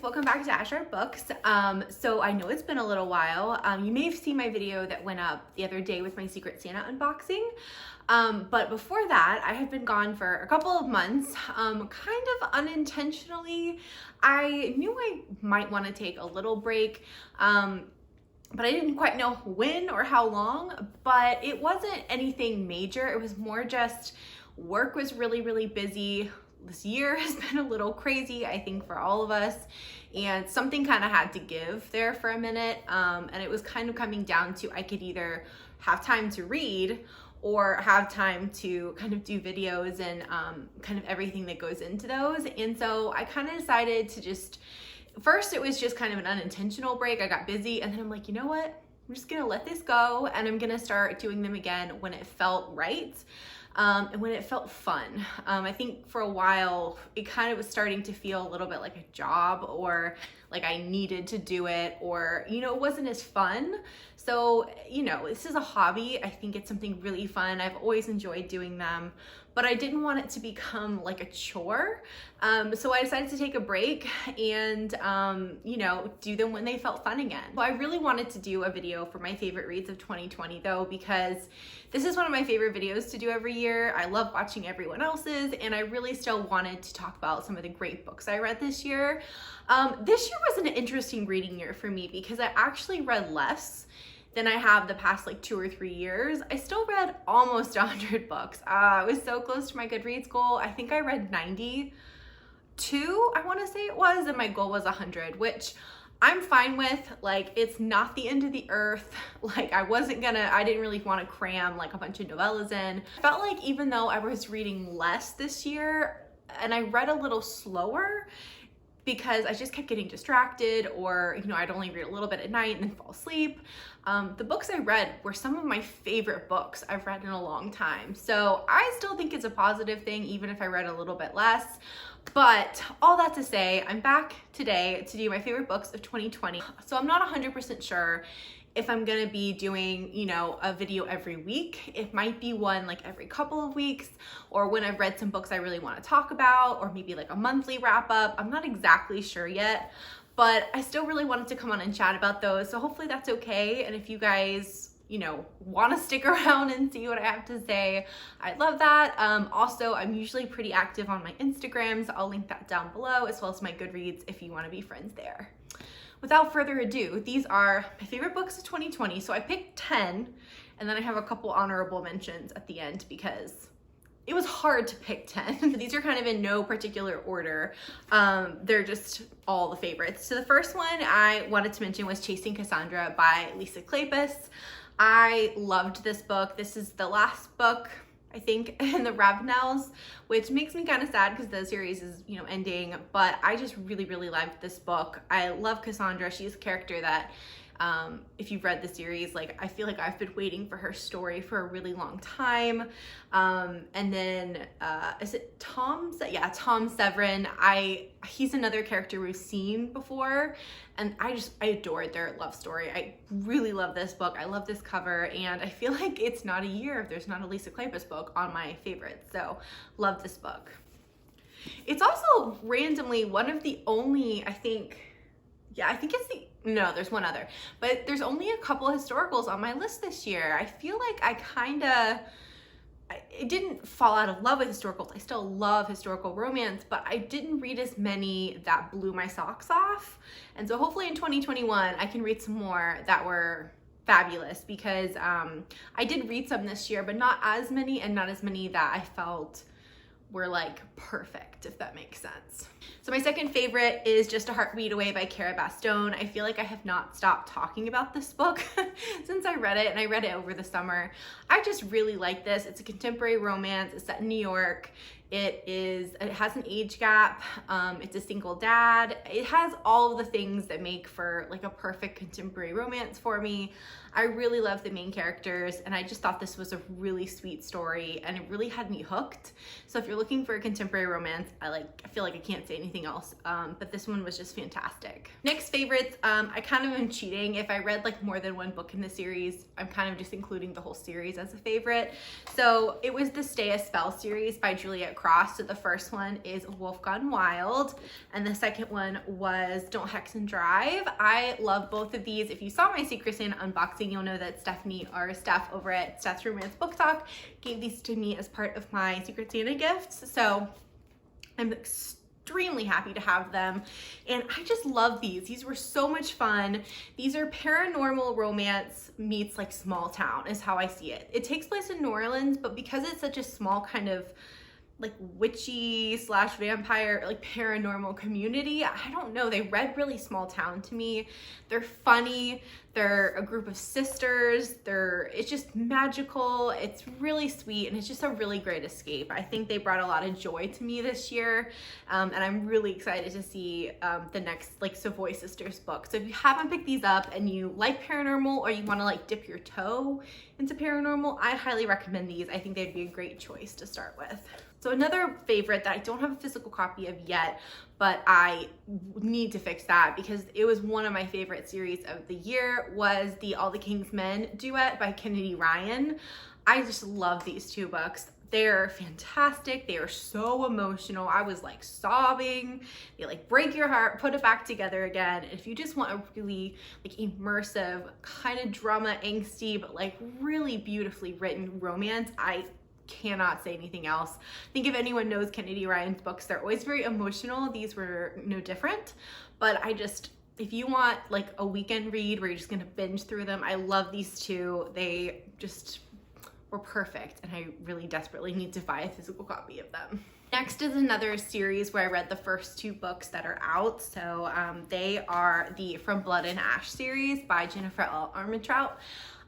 welcome back to Asher Books. So I know it's been a little while. You may have seen my video that went up the other day with my Secret Santa unboxing. But before that, I had been gone for a couple of months, kind of unintentionally. I knew I might want to take a little break, but I didn't quite know when or how long, but it wasn't anything major. It was more just work was really busy. This year has been a little crazy, I think, for all of us, and something kind of had to give there for a minute, and it was kind of coming down to I could either have time to read or have time to kind of do videos and kind of everything that goes into those. And so I kind of decided to first it was just kind of an unintentional break. I got busy, and then I'm like, you know what? I'm just gonna let this go, and I'm gonna start doing them again when it felt right. And when it felt fun. I think for a while, it kind of was starting to feel a little bit like a job, or like I needed to do it, or, it wasn't as fun. So, this is a hobby. I think it's something really fun. I've always enjoyed doing them, but I didn't want it to become like a chore. So I decided to take a break and, do them when they felt fun again. So I really wanted to do a video for my favorite reads of 2020 though, because this is one of my favorite videos to do every year. I love watching everyone else's, and I really still wanted to talk about some of the great books I read this year. This year was an interesting reading year for me because I actually read less than I have the past 2 or 3 years. I still read almost 100 books. I was so close to my Goodreads goal. I think I read 92, I want to say it was, and my goal was 100, which I'm fine with. It's not the end of the earth. I didn't really want to cram a bunch of novellas in. I felt like even though I was reading less this year and I read a little slower, because I just kept getting distracted, or I'd only read a little bit at night and then fall asleep. The books I read were some of my favorite books I've read in a long time. So I still think it's a positive thing, even if I read a little bit less. But all that to say, I'm back today to do my favorite books of 2020. So I'm not 100% sure if I'm gonna be doing, a video every week. It might be one every couple of weeks, or when I've read some books I really want to talk about, or maybe a monthly wrap up. I'm not exactly sure yet, but I still really wanted to come on and chat about those. So hopefully that's okay. And if you guys, want to stick around and see what I have to say, I'd love that. Also, I'm usually pretty active on my Instagrams. I'll link that down below, as well as my Goodreads if you want to be friends there. Without further ado, these are my favorite books of 2020. So I picked 10, and then I have a couple honorable mentions at the end because it was hard to pick 10. These are kind of in no particular order. They're just all the favorites. So the first one I wanted to mention was Chasing Cassandra by Lisa Kleypas. I loved this book. This is the last book, I think, in the Ravenels, which makes me kind of sad because the series is, ending, but I just really liked this book. I love Cassandra. She's a character that, if you've read the series, I feel like I've been waiting for her story for a really long time. And then, is it Tom? Yeah, Tom Severin. He's another character we've seen before, and I adored their love story. I really love this book. I love this cover, and I feel like it's not a year if there's not a Lisa Kleypas book on my favorites. So love this book. It's also randomly one of the only, no, there's one other, but there's only a couple of historicals on my list this year. I feel like I didn't fall out of love with historicals. I still love historical romance, but I didn't read as many that blew my socks off. And so hopefully in 2021, I can read some more that were fabulous, because I did read some this year, but not as many, and not as many that I felt were perfect, if that makes sense. So my second favorite is Just a Heartbeat Away by Caraval. I feel like I have not stopped talking about this book since I read it, and I read it over the summer. I just really like this. It's a contemporary romance. It's set in New York. It has an age gap. It's a single dad. It has all of the things that make for a perfect contemporary romance for me. I really love the main characters, and I just thought this was a really sweet story, and it really had me hooked. So if you're looking for a contemporary romance, I feel like I can't say anything else, but this one was just fantastic. Next favorites, I kind of am cheating. If I read more than one book in the series, I'm kind of just including the whole series as a favorite. So it was the Stay a Spell series by Juliet crossed. So the first one is Wolf Gone Wild, and the second one was Don't Hex and Drive. I love both of these. If you saw my Secret Santa unboxing, you'll know that Steph over at Steph's Romance Book Talk gave these to me as part of my Secret Santa gifts. So I'm extremely happy to have them, and I just love these. These were so much fun. These are paranormal romance meets like small town is how I see it. It takes place in New Orleans, but because it's such a small kind of like witchy slash vampire like paranormal community, I don't know, they read really small town to me. They're funny, they're a group of sisters, it's just magical, it's really sweet, and it's just a really great escape. I think they brought a lot of joy to me this year, and I'm really excited to see the next like Savoy Sisters book. So if you haven't picked these up and you like paranormal, or you want to like dip your toe into paranormal, I highly recommend these. I think they'd be a great choice to start with. So another favorite that I don't have a physical copy of yet, but I need to fix that because it was one of my favorite series of the year, was the All the King's Men duet by Kennedy Ryan. I just love these two books. They're fantastic. They are so emotional. I was like sobbing. They like break your heart, put it back together again. If you just want a really like immersive, kind of drama, angsty, but like really beautifully written romance, I cannot say anything else. I think if anyone knows Kennedy Ryan's books, they're always very emotional. These were no different, but if you want like a weekend read where you're just gonna binge through them, I love these two. They just were perfect, and I really desperately need to buy a physical copy of them. Next is another series where I read the first two books that are out. So they are the From Blood and Ash series by Jennifer L. Armentrout.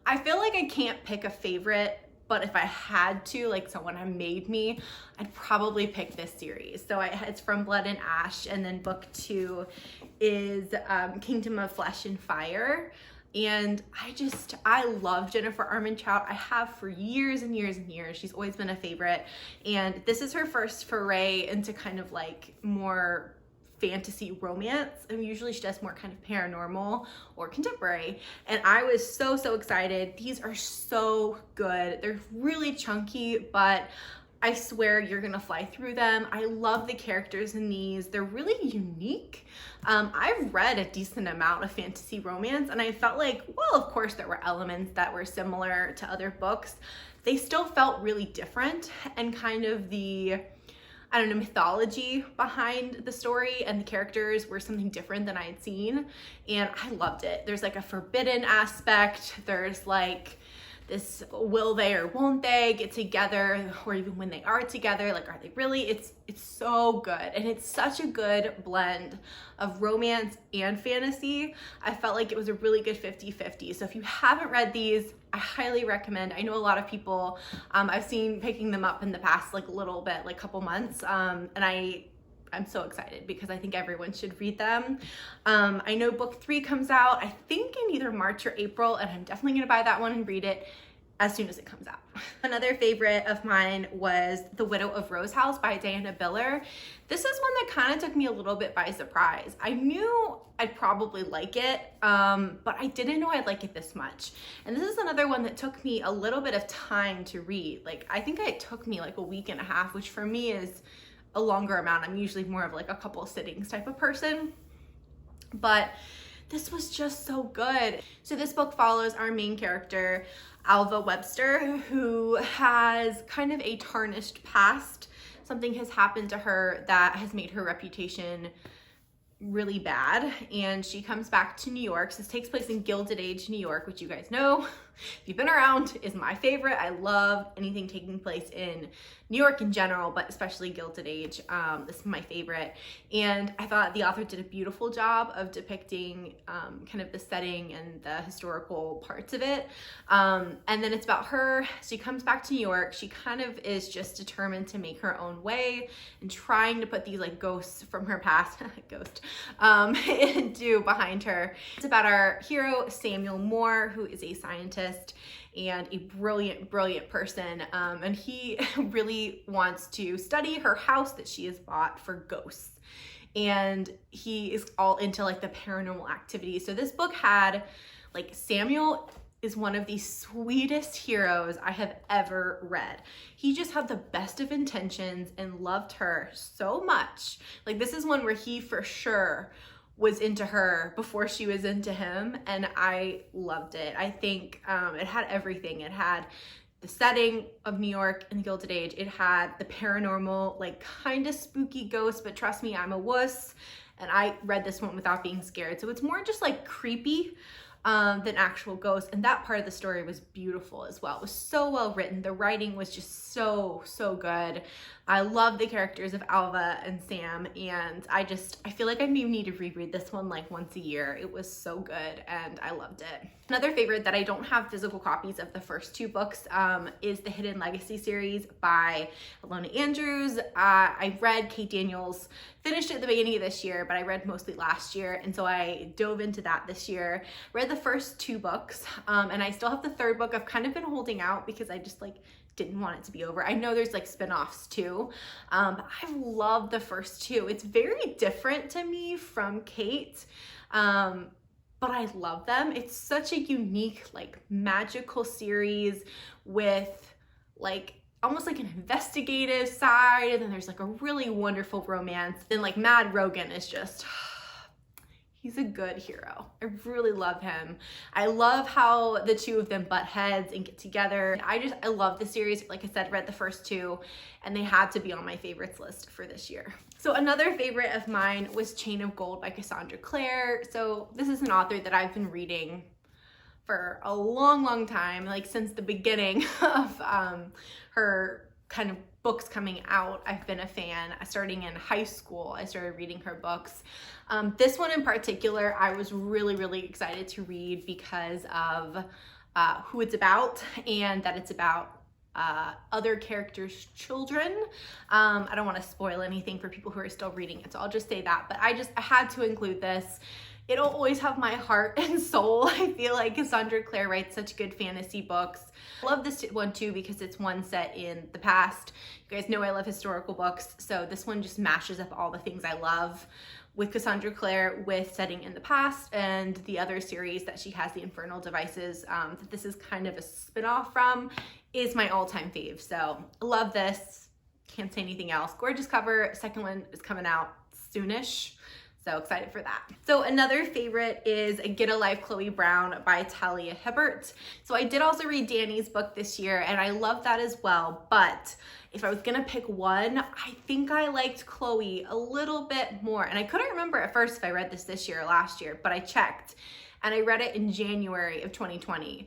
I feel like I can't pick a favorite, but if I had to, like someone had made me, I'd probably pick this series. So it's From Blood and Ash, and then book 2 is Kingdom of Flesh and Fire. And I love Jennifer Armentrout. I have for years and years and years. She's always been a favorite. And this is her first foray into kind of like more fantasy romance, and usually she does more kind of paranormal or contemporary, and I was so excited. These are so good. They're really chunky, but I swear you're gonna fly through them. I love the characters in these. They're really unique. I've read a decent amount of fantasy romance, and I felt like, well, of course there were elements that were similar to other books. They still felt really different, and kind of the mythology behind the story and the characters were something different than I had seen, and I loved it. There's like a forbidden aspect. There's like this will they or won't they get together, or even when they are together, like are they really? It's so good, and it's such a good blend of romance and fantasy. I felt like it was a really good 50-50. So if you haven't read these, I highly recommend. I know a lot of people I've seen picking them up in the past like a little bit, like couple months, and I'm so excited because I think everyone should read them. I know book 3 comes out, I think in either March or April, and I'm definitely gonna buy that one and read it as soon as it comes out. Another favorite of mine was The Widow of Rose House by Diana Biller. This is one that kind of took me a little bit by surprise. I knew I'd probably like it, but I didn't know I'd like it this much. And this is another one that took me a little bit of time to read. Like, I think it took me like a week and a half, which for me is a longer amount. I'm usually more of like a couple sittings type of person, but this was just so good. So this book follows our main character, Alva Webster, who has kind of a tarnished past. Something has happened to her that has made her reputation really bad, and she comes back to New York. So this takes place in Gilded Age, New York, which you guys know, if you've been around, is my favorite. I love anything taking place in New York in general, but especially Gilded Age. This is my favorite, and I thought the author did a beautiful job of depicting kind of the setting and the historical parts of it. And then it's about her. She comes back to New York. She kind of is just determined to make her own way and trying to put these like ghosts from her past, into behind her. It's about our hero, Samuel Moore, who is a scientist and a brilliant person, and he really wants to study her house that she has bought for ghosts, and he is all into like the paranormal activity. So this book had like Samuel is one of the sweetest heroes I have ever read. He just had the best of intentions and loved her so much. Like, this is one where he for sure was into her before she was into him, and I loved it. I think it had everything. It had the setting of New York in the Gilded Age. It had the paranormal, like kind of spooky ghost, but trust me, I'm a wuss. And I read this one without being scared. So it's more just like creepy than actual ghosts. And that part of the story was beautiful as well. It was so well written. The writing was just so good. I love the characters of Alva and Sam, and I feel like I maybe need to reread this one like once a year. It was so good and I loved it. Another favorite that I don't have physical copies of the first two books is the Hidden Legacy series by Alona Andrews. I read Kate Daniels, finished it at the beginning of this year, but I read mostly last year, and so I dove into that this year. Read the first two books, and I still have the third book. I've kind of been holding out because I just like didn't want it to be over. I know there's like spin-offs too, but I love the first two. It's very different to me from Kate, but I love them. It's such a unique, like magical series with like almost like an investigative side, and then there's like a really wonderful romance. Then like Mad Rogan is just, he's a good hero. I really love him. I love how the two of them butt heads and get together. I love the series. Like I said, read the first two, and they had to be on my favorites list for this year. So another favorite of mine was Chain of Gold by Cassandra Clare. So this is an author that I've been reading for a long time, like since the beginning of her kind of books coming out. I've been a fan. Starting in high school, I started reading her books. This one in particular, I was really excited to read because of who it's about, and that it's about other characters' children. I don't want to spoil anything for people who are still reading it, so I'll just say that, but I had to include this. It'll always have my heart and soul. I feel like Cassandra Clare writes such good fantasy books. I love this one too because it's one set in the past. You guys know I love historical books, so this one just mashes up all the things I love with Cassandra Clare, with setting in the past, and the other series that she has, the Infernal Devices, that this is kind of a spin-off from, is my all-time fave. So I love this. Can't say anything else. Gorgeous cover. Second one is coming out soonish. So excited for that. So another favorite is Get a Life, Chloe Brown by Talia Hibbert. So I did also read Danny's book this year, and I love that as well. But if I was gonna pick one, I think I liked Chloe a little bit more. And I couldn't remember at first if I read this year or last year, but I checked, and I read it in January of 2020.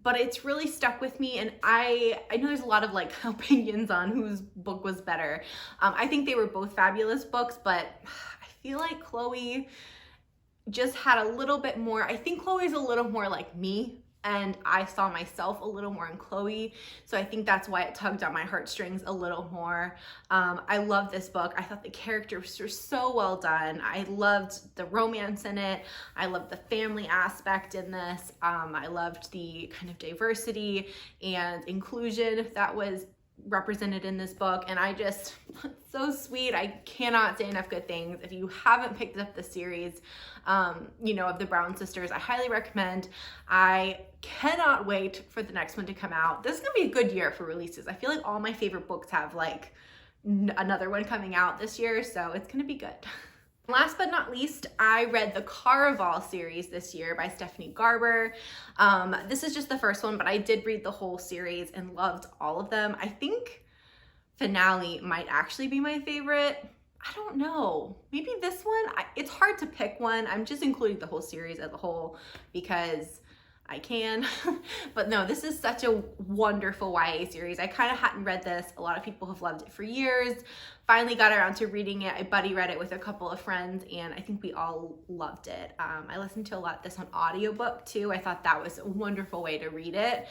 But it's really stuck with me, and I know there's a lot of like opinions on whose book was better. I think they were both fabulous books, but I feel like Chloe just had a little bit more. I think Chloe's a little more like me, and I saw myself a little more in Chloe, so I think that's why it tugged on my heartstrings a little more. I love this book. I thought the characters were so well done. I loved the romance in it. I loved the family aspect in this. I loved the kind of diversity and inclusion that was represented in this book, and so sweet. I cannot say enough good things. If you haven't picked up the series, of the Brown sisters, I highly recommend. I cannot wait for the next one to come out. This is gonna be a good year for releases. I feel like all my favorite books have like another one coming out this year, so it's gonna be good. Last but not least, I read the Caraval series this year by Stephanie Garber. This is just the first one, but I did read the whole series and loved all of them. I think finale might actually be my favorite. I don't know. Maybe this one? It's hard to pick one. I'm just including the whole series as a whole because I can. But no, this is such a wonderful YA series. I kind of hadn't read this. A lot of people have loved it for years. Finally got around to reading it. I buddy read it with a couple of friends, and I think we all loved it. I listened to this on audiobook too. I thought that was a wonderful way to read it.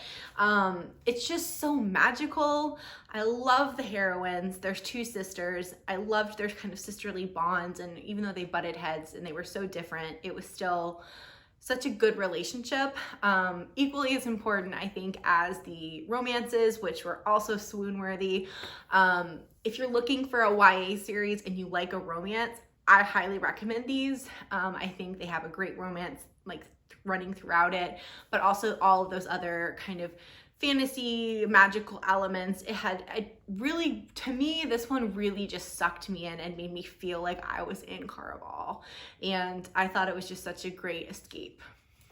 It's just so magical. I love the heroines. There's two sisters. I loved their kind of sisterly bonds, and even though they butted heads and they were so different, it was still such a good relationship. Equally as important, I think, as the romances, which were also swoon-worthy. If you're looking for a YA series and you like a romance, I highly recommend these. I think they have a great romance like running throughout it, but also all of those other kind of fantasy magical elements. It really, to me, this one really just sucked me in and made me feel like I was in Caraval, and I thought it was just such a great escape.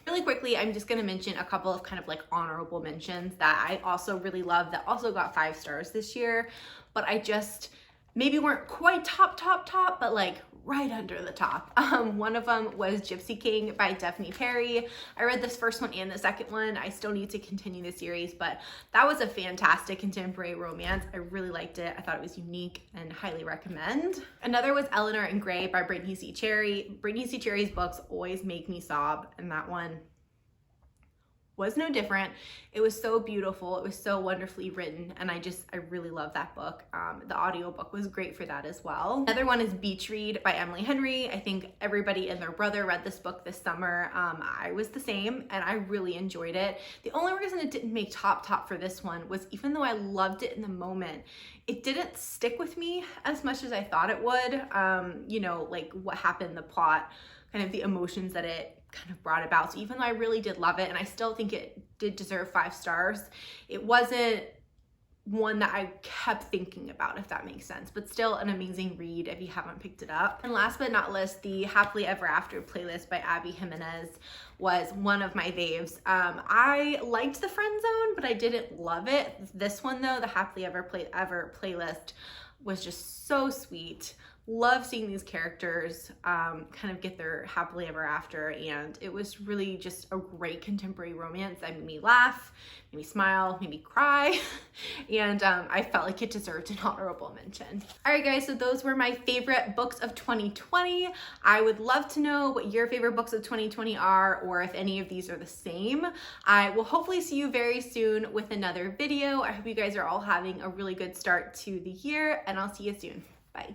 Really quickly, I'm just going to mention a couple of kind of like honorable mentions that I also really love that also got 5 stars this year, but I just maybe weren't quite top, but like right under the top. One of them was Gypsy King by Daphne Perry. I read this first one and the second one. I still need to continue the series, but that was a fantastic contemporary romance. I really liked it. I thought it was unique and highly recommend. Another was Eleanor and Gray by Brittany C. Cherry. Brittany C. Cherry's books always make me sob, and that one was no different. It was so beautiful. It was so wonderfully written, and I really love that book. The audiobook was great for that as well. Another one is Beach Read by Emily Henry. I think everybody and their brother read this book this summer. I was the same, and I really enjoyed it. The only reason it didn't make top for this one was, even though I loved it in the moment, it didn't stick with me as much as I thought it would. You know, like what happened, the plot, kind of the emotions that it kind of brought about. So even though I really did love it, and I still think it did deserve 5 stars, it wasn't one that I kept thinking about, if that makes sense, but still an amazing read if you haven't picked it up. And last but not least, the Happily Ever After playlist by Abby Jimenez was one of my faves. I liked the Friend Zone, but I didn't love it. This one though, the Happily Ever playlist, was just so sweet. Love seeing these characters kind of get their happily ever after, and it was really just a great contemporary romance that made me laugh, made me smile, made me cry, and I felt like it deserved an honorable mention. All right guys, so those were my favorite books of 2020. I would love to know what your favorite books of 2020 are, or if any of these are the same. I will hopefully see you very soon with another video. I hope you guys are all having a really good start to the year, and I'll see you soon. Bye.